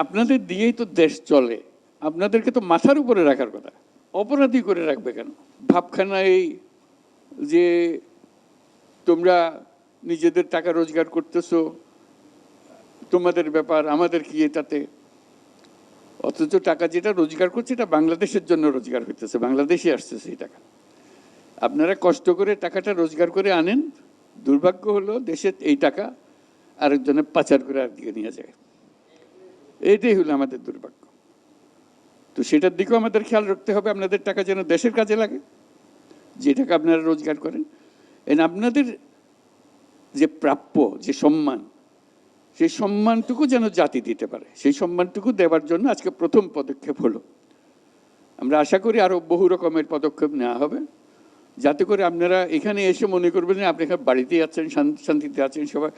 আপনাদের দিয়েই তো দেশ চলে, আপনাদেরকে তো মাথার উপরে রাখার কথা, অপরাধী করে রাখবে কেন? ভাবখানা এই যে তোমরা নিজেদের টাকা রোজগার করতেছো, তোমাদের ব্যাপার, আমাদের কি এটাতে? অথচ টাকা যেটা রোজগার করছে এটা বাংলাদেশের জন্য রোজগার হইতেছে, বাংলাদেশে আসতেছে এই টাকা। আপনারা কষ্ট করে টাকাটা রোজগার করে আনেন, দুর্ভাগ্য হলো দেশে এই টাকা আরেকজনে পাচার করে আরেকদিকে নিয়ে যায়। এইটাই হলো আমাদের দুর্ভাগ্য। তো সেটার দিকেও আমাদের খেয়াল রাখতে হবে, আপনাদের টাকা যেন দেশের কাজে লাগে, যে টাকা আপনারা রোজগার করেন। আপনাদের যে প্রাপ্য যে সম্মান, সেই সম্মানটুকু যেন জাতি দিতে পারে, সেই সম্মানটুকু দেওয়ার জন্য আজকে প্রথম পদক্ষেপ হলো। আমরা আশা করি আরো বহু রকমের পদক্ষেপ নেওয়া হবে, যাতে করে আপনারা এখানে এসে মনে করবেন আপনি বাড়িতেই আছেন, শান্তিতে আছেন সবাই।